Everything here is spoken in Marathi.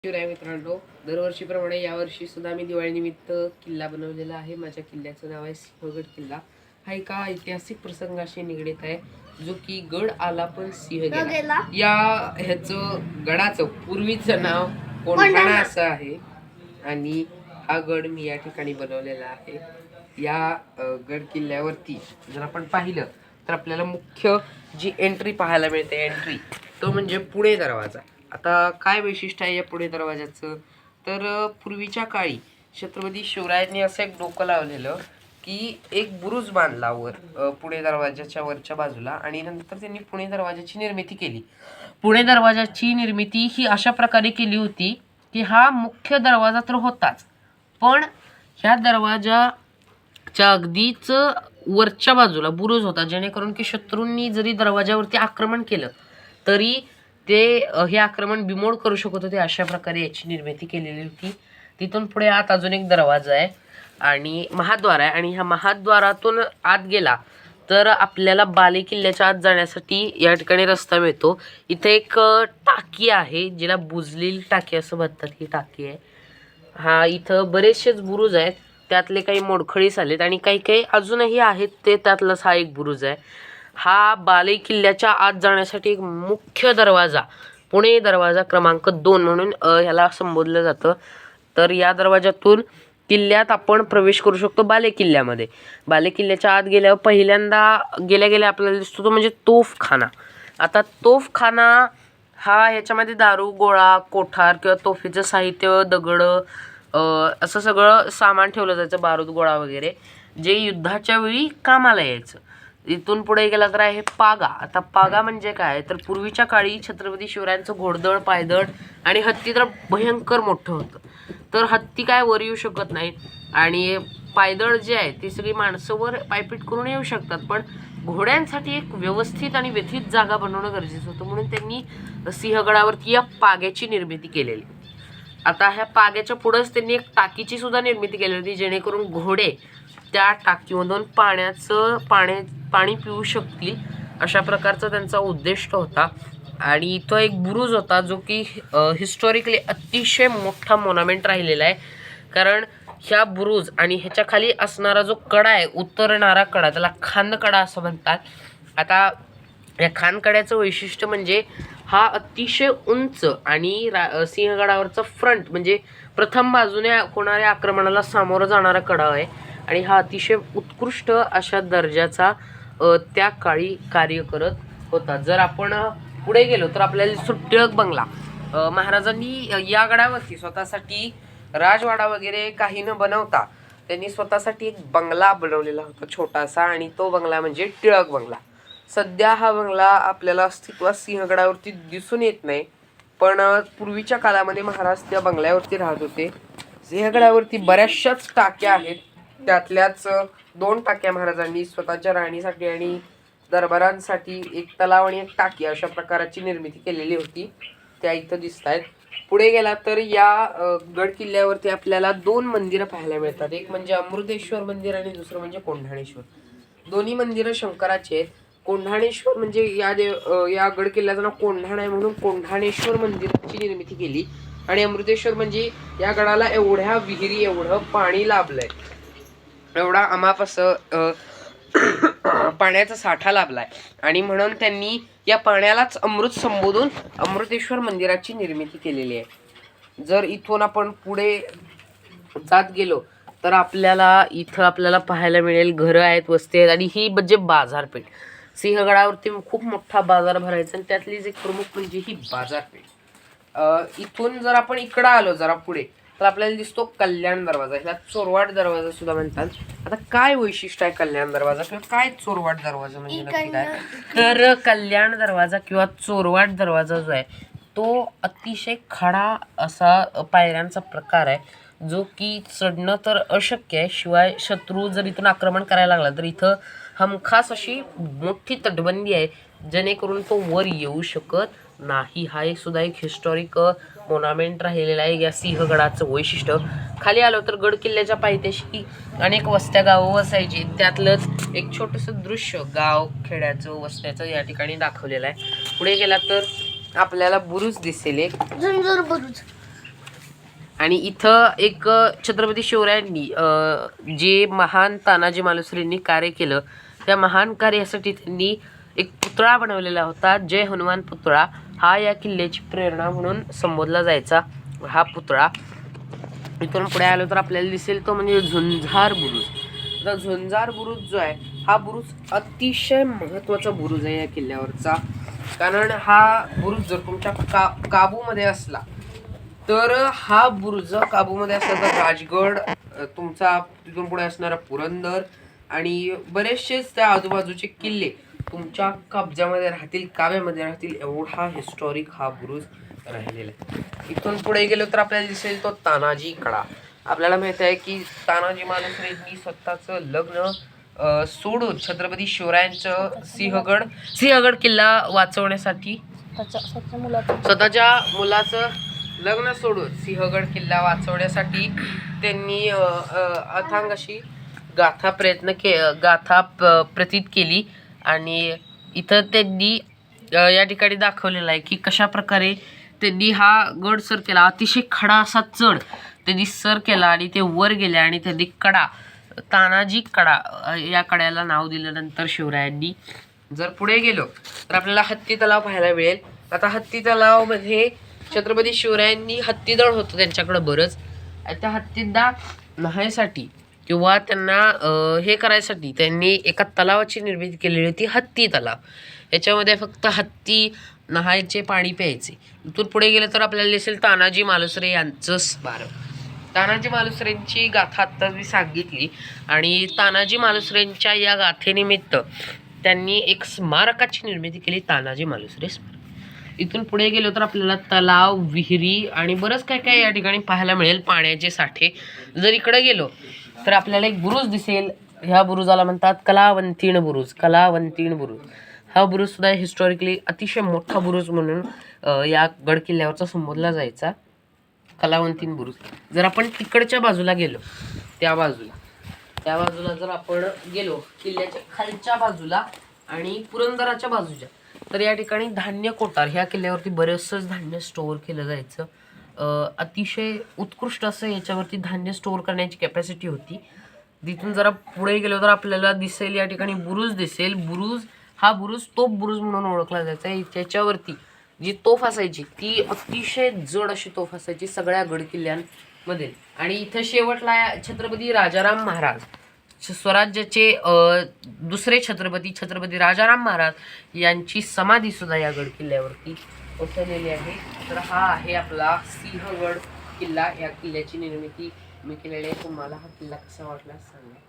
शिवराय मित्रांनो, दरवर्षीप्रमाणे यावर्षी सुद्धा मी दिवाळीनिमित्त किल्ला बनवलेला आहे. माझ्या किल्ल्याचं नाव आहे सिंहगड किल्ला. हा एका ऐतिहासिक प्रसंगाशी निगडीत आहे, जो की गड आला पण सिंह गेला. या ह्याचं गडाचं पूर्वीचं नाव कोंढाणा असं आहे आणि हा गड मी या ठिकाणी बनवलेला आहे. या गड किल्ल्यावरती जर आपण पाहिलं तर आपल्याला मुख्य जी एंट्री पाहायला मिळते, तो म्हणजे पुणे दरवाजा. आता काय वैशिष्ट्य आहे या पुणे दरवाजाचं, तर पूर्वीच्या काळी छत्रपती शिवरायांनी असं एक डोकं लावलेलं की एक बुरुज बांधला वर पुणे दरवाजाच्या वरच्या बाजूला, आणि नंतर त्यांनी पुणे दरवाजाची निर्मिती केली. पुणे दरवाजाची निर्मिती ही अशा प्रकारे केली होती की हा मुख्य दरवाजा तर होताच, पण ह्या दरवाजाच्या अगदीच वरच्या बाजूला बुरुज होता, जेणेकरून की शत्रूंनी जरी दरवाजावरती आक्रमण केलं तरी ते हे आक्रमण बिमोड करू शकत होते. अशा प्रकारे याची निर्मिती केलेली होती. तिथून पुढे आत अजून एक दरवाजा आहे आणि महाद्वार आहे, आणि ह्या महाद्वारातून आत गेला तर आपल्याला बाले किल्ल्याच्या आत जाण्यासाठी या ठिकाणी रस्ता मिळतो. इथे एक टाकी आहे, जिला बुजलेली टाकी असं म्हणतात. ही टाकी आहे. हा इथं बरेचसेच बुरुज आहेत, त्यातले काही मोडखळीस आलेत आणि काही काही अजूनही आहेत. ते त्यातलाच हा एक बुरुज आहे. हा बाले किल्ल्याच्या आत जाण्यासाठी एक मुख्य दरवाजा, पुणे दरवाजा क्रमांक 2 म्हणून ह्याला संबोधलं जातं. तर या दरवाजातून किल्ल्यात आपण प्रवेश करू शकतो बाले किल्ल्यामध्ये. बाले किल्ल्याच्या आत गेल्यावर पहिल्यांदा गेल्या गेल्या आपल्याला दिसतो तो म्हणजे तोफखाना. आता तोफखाना हा ह्याच्यामध्ये दारू, गोळा, कोठार किंवा तोफीचं साहित्य, दगडं, असं सगळं सामान ठेवलं जायचं, बारूद, गोळा वगैरे, जे युद्धाच्या वेळी कामाला यायचं. इथून पुढे गेला तर आहे पागा. आता पागा म्हणजे काय, तर पूर्वीच्या काळी छत्रपती शिवरायांचं घोडदळ, पायदळ आणि हत्ती तर भयंकर मोठं होतं. तर हत्ती काय वर येऊ शकत नाही, आणि पायदळ जे आहे ती सगळी माणसं वर पायपीट करून येऊ शकतात, पण घोड्यांसाठी एक व्यवस्थित आणि व्यथित जागा बनवणं गरजेचं होतं. म्हणून त्यांनी सिंहगडावरती या पाग्याची निर्मिती केलेली. आता ह्या पाग्याच्या पुढंच त्यांनी एक टाकीची सुद्धा निर्मिती केली होती, जेणेकरून घोडे त्या टाकीमधून पाणी पिऊ शकतील, अशा प्रकारचा त्यांचा उद्देश होता. आणि इथं एक बुरुज होता, जो की हिस्टॉरिकली अतिशय मोठा मोन्युमेंट राहिलेला आहे. कारण ह्या बुरुज आणि ह्याच्या खाली असणारा जो कडा आहे, उतरणारा कडा, त्याला खानकडा असं म्हणतात. आता या खानकड्याचं वैशिष्ट्य म्हणजे हा अतिशय उंच आणि सिंहगडावरचा फ्रंट म्हणजे प्रथम बाजूने होणाऱ्या आक्रमणाला सामोरं जाणारा कडा आहे, आणि हा अतिशय उत्कृष्ट अशा दर्जाचा त्या काळी कार्य करत होता. जर आपण पुढे गेलो तर आपल्याला दिसतो टिळक बंगला. महाराजांनी या गडावरती स्वतःसाठी राजवाडा वगैरे काही न बनवता त्यांनी स्वतःसाठी एक बंगला बनवलेला होता छोटासा, आणि तो बंगला म्हणजे टिळक बंगला. सध्या हा बंगला आपल्याला अस्तित्वात सिंहगडावरती दिसून येत नाही, पण पूर्वीच्या काळामध्ये महाराज त्या बंगल्यावरती राहत होते. सिंहगडावरती बऱ्याचशाच टाक्या आहेत, त्यातल्याच 2 टाक्या महाराजांनी स्वतःच्या राहणीसाठी आणि दरबारांसाठी, एक तलाव आणि एक टाकी अशा प्रकारची निर्मिती केलेली होती. त्या इथं दिसत आहेत. पुढे गेला तर या गड किल्ल्यावरती आपल्याला 2 मंदिरं पाहायला मिळतात. एक म्हणजे अमृतेश्वर मंदिर आणि दुसरं म्हणजे कोंढाणेश्वर. दोन्ही मंदिरं शंकराची आहेत. कोंढाणेश्वर म्हणजे या गड किल्ल्याचं नाव कोंढाणा आहे म्हणून कोंढाणेश्वर मंदिराची निर्मिती केली, आणि अमृतेश्वर म्हणजे या गडाला एवढ्या विहिरी, एवढं पाणी लाभलंय, एवढा अमाप असं पाण्याचा साठा लाभलाय, आणि म्हणून त्यांनी या पाण्यालाच अमृत संबोधून अमृतेश्वर मंदिराची निर्मिती केलेली आहे. जर इथून आपण पुढे जात गेलो तर आपल्याला पाहायला मिळेल घरं आहेत, वस्ती आहेत, आणि ही म्हणजे बाजारपेठ. सिंहगडावरती खूप मोठा बाजार भरायचा, आणि त्यातलीच एक प्रमुख म्हणजे ही बाजारपेठ. इथून जर आपण इकडं आलो जरा पुढे तर आपल्याला दिसतो कल्याण दरवाजा. ह्याला चोरवाड दरवाजा सुद्धा म्हणतात. आता काय वैशिष्ट्य आहे कल्याण दरवाजा किंवा काय चोरवाड दरवाजा म्हणजे नक्की काय, तर कल्याण दरवाजा किंवा चोरवाड दरवाजा जो आहे तो अतिशय खडा असा पायऱ्यांचा प्रकार आहे, जो की चढणं तर अशक्य आहे. शिवाय शत्रू जर इथून आक्रमण करायला लागला तर इथं हमखास अशी मोठी तटबंदी आहे, जेणेकरून तो वर येऊ शकत नाही. हा एक सुद्धा एक हिस्टॉरिक मोन्युमेंट राहिलेला आहे या सिंहगडाचं वैशिष्ट्य. खाली आलो तर गड किल्ल्याच्या पायथ्याशी अनेक वस्त्या, गावं वसायची. त्यातलंच एक छोटंसं दृश्य गाव खेड्याचं, वस्त्याचं या ठिकाणी दाखवलेलं आहे. पुढे गेला तर आपल्याला बुरुज दिसेल, एक झुंजूर बुरुज. आणि इथं एक छत्रपती शिवरायांनी जे महान तानाजी मालुसरेंनी कार्य केलं त्या महान कार्यासाठी त्यांनी एक पुतळा बनवलेला होता. जय हनुमान पुतळा हा या किल्ल्याची प्रेरणा म्हणून संबोधला जायचा हा पुतळा. इथून पुढे आलो तर आपल्याला दिसेल तो म्हणजे झुंजार बुरुज. आता झुंजार बुरुज जो आहे हा बुरुज अतिशय महत्त्वाचा बुरुज आहे या किल्ल्यावरचा. कारण हा बुरुज जर तुमच्या काबूमध्ये असला तर हा बुरुज काबूमध्ये असला तर राजगड, तुमचा तिथून पुढे असणारा पुरंदर आणि बरेचसेच त्या आजूबाजूचे किल्ले तुमच्या कब्जामध्ये राहतील, काव्यामध्ये राहतील, एवढा हिस्टॉरिक हा बुरुज राहिलेला आहे. इथून पुढे गेलो तर आपल्याला दिसेल तो तानाजी कडा. आपल्याला माहित आहे की तानाजी मालुसरेंनी स्वतःचं लग्न सोडून छत्रपती शिवरायांचं सिंहगड किल्ला वाचवण्यासाठी स्वतःच्या मुलाचं लग्न सोडून सिंहगड किल्ला वाचवण्यासाठी त्यांनी अथांग अशी गाथा प्रतीत केली. आणि इथं त्यांनी या ठिकाणी दाखवलेलं आहे की कशा प्रकारे त्यांनी हा गड सर केला. अतिशय खडा असा चढ त्यांनी सर केला आणि ते वर गेले आणि त्यांनी कडा, तानाजी कडा या कड्याला नाव दिल्यानंतर शिवरायांनी. जर पुढे गेलो तर आपल्याला हत्ती तलाव पाहायला मिळेल. आता हत्ती तलावमध्ये छत्रपती शिवरायांनी हत्तीदळ होतं त्यांच्याकडं बरंच. त्या हत्तींना न्हायसाठी किंवा त्यांना हे करायसाठी त्यांनी एका तलावाची निर्मिती केलेली होती, हत्ती तलाव. याच्यामध्ये फक्त हत्ती नहायचे, पाणी प्यायचे. इथून पुढे गेलं तर आपल्याला दिसेल तानाजी मालुसरे यांचं स्मारक. तानाजी मालुसरेंची गाथा आत्ताच मी सांगितली आणि तानाजी मालुसरेंच्या या गाथेनिमित्त त्यांनी एक स्मारकाची निर्मिती केली, तानाजी मालुसरे स्मारक. इथून पुढे गेलो तर आपल्याला तलाव, विहिरी आणि बरंच काय काय या ठिकाणी पाहायला मिळेल, पाण्याचे साठे. जर इकडे गेलो तर आपल्याला एक बुरुज दिसेल. ह्या बुरुजाला म्हणतात कलावंतीण बुरुज. हा बुरुज सुद्धा हिस्टॉरिकली अतिशय मोठा बुरुज म्हणून या गड किल्ल्यावरचा संबोधला जायचा, कलावंतीण बुरुज. जर आपण तिकडच्या बाजूला गेलो, त्या बाजूला जर आपण गेलो किल्ल्याच्या खालच्या बाजूला आणि पुरंदराच्या बाजूच्या, तर या ठिकाणी धान्य कोठार, ह्या किल्ल्यावरती बरेचसं धान्य स्टोअर केलं जायचं. अतिशय उत्कृष्ट असं याच्यावरती धान्य स्टोअर करण्याची कॅपॅसिटी होती. तिथून जरा पुढे गेलो तर आपल्याला दिसेल या ठिकाणी बुरुज दिसेल. हा बुरुज तोफ बुरुज म्हणून ओळखला जायचा. त्याच्यावरती जी तोफ असायची ती अतिशय जड अशी तोफ असायची सगळ्या गड किल्ल्यांमध्ये. आणि इथं शेवटला छत्रपती राजाराम महाराज, स्वराज्याचे दुसरे छत्रपती राजाराम महाराज यांची समाधी सुद्धा या गड किल्ल्यावरती कोसळलेली आहे. तर हा आहे आपला सिंहगड किल्ला. या किल्ल्याची निर्मिती मी केलेली आहे. तुम्हाला हा किल्ला कसा वाटला सांगा.